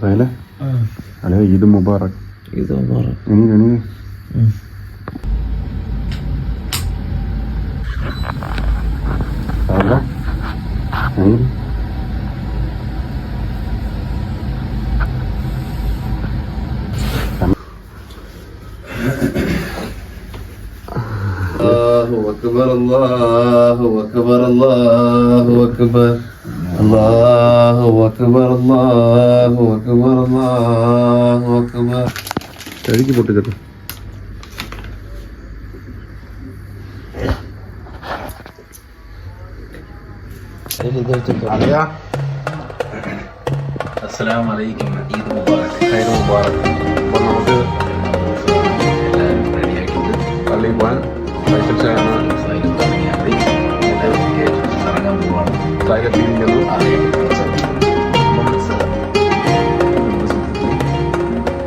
Saile? Alaya, Eid Mubarak. Eid Mubarak. Any. Saile? Any? Allahu Akbar, Allahu Akbar, Allahu Akbar. Allahu Akbar, Allahu Akbar, Allahu Akbar. Kaziki pottukettu. Alaya. Assalamu alaikum. Eid Mubarak. Eid Mubarak. അപ്പോൾ നമുക്ക് എല്ലാവരും റെഡിയാക്കിയിട്ട് പള്ളിയിൽ പോകാൻ Faisal ഷായാണ് xylem തുടങ്ങിയാൽ ഇറങ്ങാൻ പോവാണ്. സൈലത്തിരിക്കുന്നു.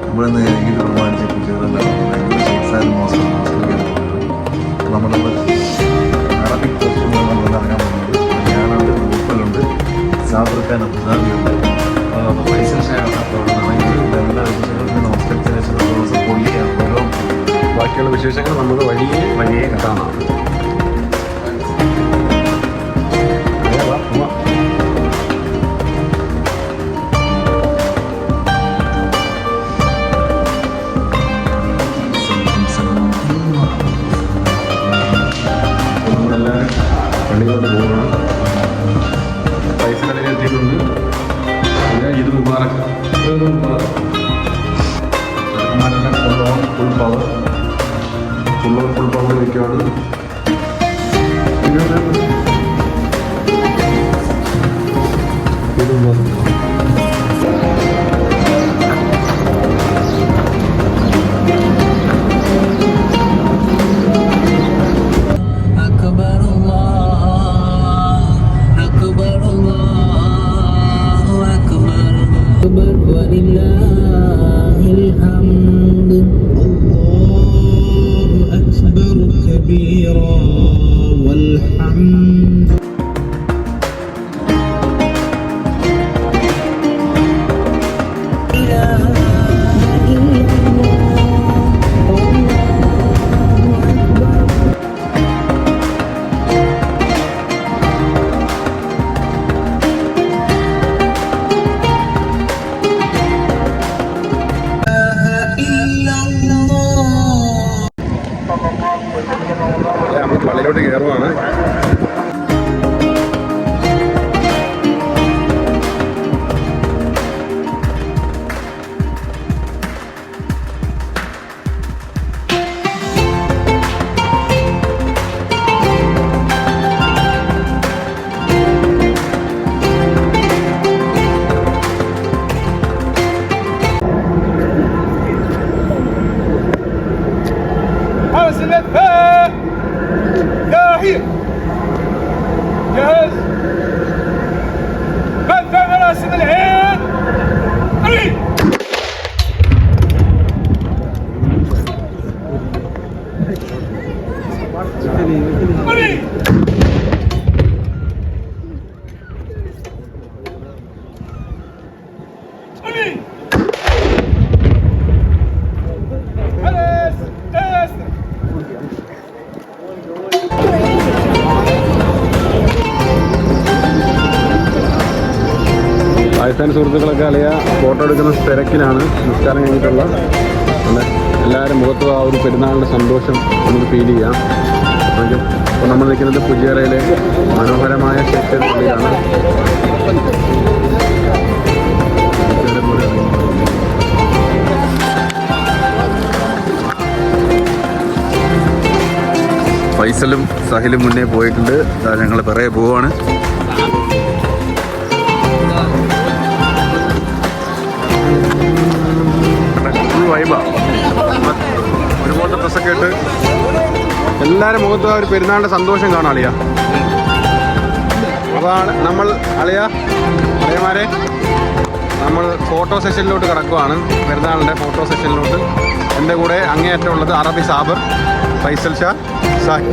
നമ്മളിന്ന് ഈദ് പ്രമാണിച്ച് കുട്ടികളെല്ലാം നമ്മൾ അറബിക് കോസ്റ്റ്യൂമിലാണ് നമ്മൾ ഇറങ്ങാൻ പോകുന്നത്. ഞാനുണ്ട്, ഗ്രൂപ്പിലുണ്ട്, സാബർക്കാൻ അബ്ദാബിയുണ്ട്, ഫൈസൽ ഷായാണ്. അപ്പോൾ എല്ലാ വിശേഷങ്ങൾക്കും നമസ്കരിച്ചതിന് ശേഷം ദിവസം പൊള്ളിയാണ്. ഓരോ ബാക്കിയുള്ള വിശേഷങ്ങൾ നമുക്ക് വഴിയെ കാണാം. നമ്മളെല്ലാവരും പള്ളിയിലോട്ട് പോകണം. പൈസ കടയിൽ എത്തിയിട്ടുണ്ട്. ഈദ് മുബാറക്. ചെറുക്കന്മാരെല്ലാം ഫുൾ പവർ നിൽക്കുകയാണ്. പള്ളിയിലോട്ട് കയറുവാണ്. جاهز؟ بدأ على سن العين. أريد പാകിസ്ഥാനി സുഹൃത്തുക്കളൊക്കെ അളിയ ഫോട്ടോ എടുക്കുന്ന തിരക്കിലാണ്. നിസ്കാരം കഴിഞ്ഞിട്ടുള്ള എല്ലാവരും മുഖത്തും ആ ഒരു പെരുന്നാളിൻ്റെ സന്തോഷം നമുക്ക് ഫീൽ ചെയ്യാം. അപ്പോൾ നമ്മൾ നിൽക്കുന്നത് പുജിയറയിലെ മനോഹരമായ ക്ഷേത്ര പള്ളിയിലാണ്. ഫൈസലും സാഹിലും മുന്നേ പോയിട്ടുണ്ട്. ഞങ്ങൾ പിറകെ പോവാണ്. ഒരുപോലത്തെ ഡ്രസ്സൊക്കെ ഇട്ട് എല്ലാവരും മുഖത്തും ആ ഒരു പെരുന്നാളിൻ്റെ സന്തോഷം കാണാം അളിയ. അപ്പോൾ നമ്മൾ അളിയമാരെ നമ്മൾ ഫോട്ടോ സെഷനിലോട്ട് കിടക്കുവാണ്. പെരുന്നാളിൻ്റെ ഫോട്ടോ സെഷനിലോട്ട്. എൻ്റെ കൂടെ അങ്ങേയറ്റം ഉള്ളത് അറബി സാബർ, ഫൈസൽ ഷാ, സാഹി.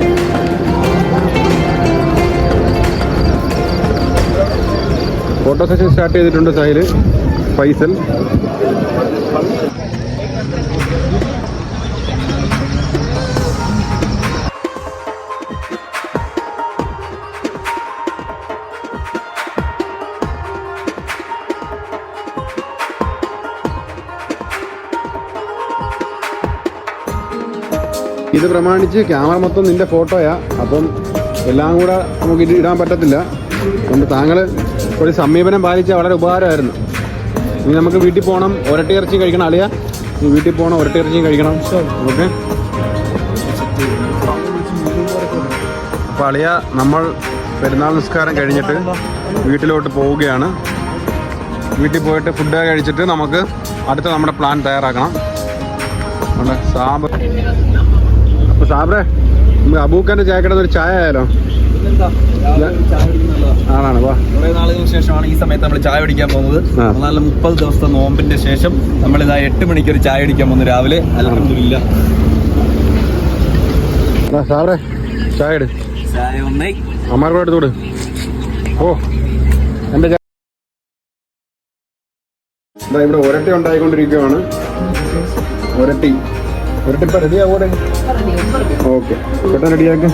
ഫോട്ടോ സെഷൻ സ്റ്റാർട്ട് ചെയ്തിട്ടുണ്ട് സാഹിൽ. ഫൈസൽ. ഇത് പ്രമാണിച്ച് ക്യാമറ മൊത്തം നിന്റെ ഫോട്ടോയാ, അപ്പം എല്ലാം കൂടെ നമുക്ക് ഇത് ഇടാൻ പറ്റത്തില്ല. അതുകൊണ്ട് താങ്കൾ ഒരു സമീപനം പാലിച്ച വളരെ ഉപകാരമായിരുന്നു. ഇനി നമുക്ക് വീട്ടിൽ പോകണം, ഒരട്ടി ഇറച്ചി കഴിക്കണം. അളിയ വീട്ടിൽ പോകണം, ഒരട്ടി ഇറച്ചിയും കഴിക്കണം. ഓക്കെ. അപ്പോൾ അളിയ നമ്മൾ പെരുന്നാൾ നിസ്കാരം കഴിഞ്ഞിട്ട് വീട്ടിലോട്ട് പോവുകയാണ്. വീട്ടിൽ പോയിട്ട് ഫുഡ് കഴിച്ചിട്ട് നമുക്ക് അടുത്ത നമ്മുടെ പ്ലാൻ തയ്യാറാക്കണം. സാബ് അപ്പോൾ സാബ്രെ, നമുക്ക് അബൂക്കൻ്റെ ചായക്കടന്ന് ഒരു ചായ ആയാലോ? ആണാണ്. വാ, കുറെ നാളുകൾക്ക് ശേഷമാണ് ഈ സമയത്ത് നമ്മൾ ചായ കുടിക്കാൻ പോകുന്നത്. നല്ല 30 ദിവസത്തെ നോമ്പിന്റെ ശേഷം നമ്മളിതാ 8 മണിക്ക് ഒരു ചായ കുടിക്കാൻ പോകുന്നു രാവിലെ. അൽഹംദുലില്ലാ. സാബ്രെ ചായ എടു. ചായ ഒന്നേ അമ്മാർക്കൂടെ എടുത്തോട്. ഓ, എൻ്റെ ഇവിടെ ഒരട്ടി ഉണ്ടായിക്കൊണ്ടിരിക്കുകയാണ്. ഒരട്ടി ഇപ്പം റെഡിയാകൂടെ? ഓക്കെ, പെട്ടെന്ന് റെഡിയാക്കി.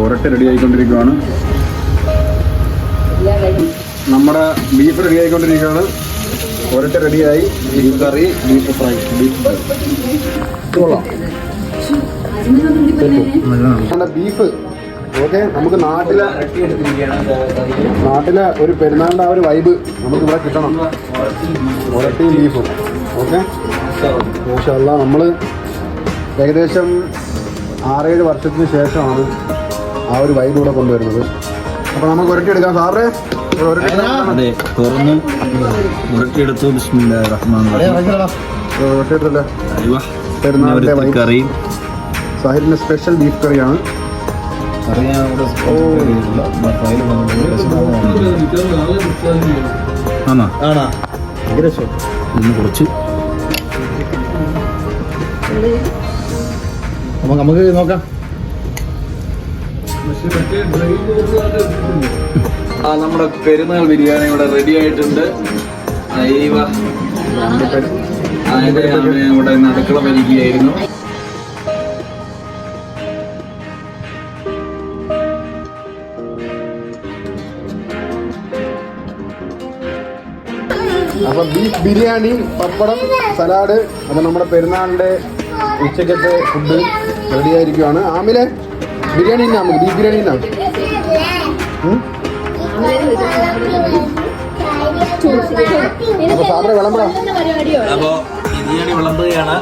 ഒരട്ടി റെഡി ആയിക്കൊണ്ടിരിക്കുകയാണ്. നമ്മുടെ ബീഫ് റെഡി ആയിക്കൊണ്ടിരിക്കുകയാണ്. ഒരട്ടി റെഡിയായി. ബീഫ് കറി, ബീഫ് ഫ്രൈ, ബീഫ്. ഓക്കെ, നമുക്ക് നാട്ടിലെ ഒരു പെരുന്നാളിൻ്റെ ആ ഒരു വൈബ് നമുക്ക് ഇവിടെ കിട്ടണം. ഒരട്ടിയും ബീഫും. ഓക്കെ, മാഷാഅല്ലാ. നമ്മൾ ഏകദേശം 6-7 വർഷത്തിന് ശേഷമാണ് ആ ഒരു വൈബ് ഇവിടെ കൊണ്ടുവരുന്നത്. അപ്പോൾ നമുക്ക് ഒരട്ടി എടുക്കാം. സാറേ അതെ, തുറന്ന് മുറക്കിയെടുത്തു. ബിസ്മില്ലാഹിർ റഹ്മാനിർ റഹീം. പെരുന്നാളിൻ്റെ വൈബ് കറി. സാഹിറിൻ്റെ സ്പെഷ്യൽ ബീഫ് കറിയാണ്. കുറച്ച് നമുക്ക് നോക്കാം. നമ്മുടെ പെരുന്നാൾ ബിരിയാണി ഇവിടെ റെഡി ആയിട്ടുണ്ട്. ഇവിടെ അടുക്കള വലിക്കുകയായിരുന്നു. അപ്പം ബീഫ് ബിരിയാണി, പപ്പടം, സലാഡ്, അപ്പം നമ്മുടെ പെരുന്നാളിൻ്റെ ഉച്ചക്കത്തെ ഫുഡ് റെഡി ആയിരിക്കുവാണ്. ആമിലെ ബിരിയാണി ഇന്നാ, നമുക്ക് ബീഫ് ബിരിയാണി ഇന്നാ. അപ്പോ ബിരിയാണി വിളമ്പുകയാണ്.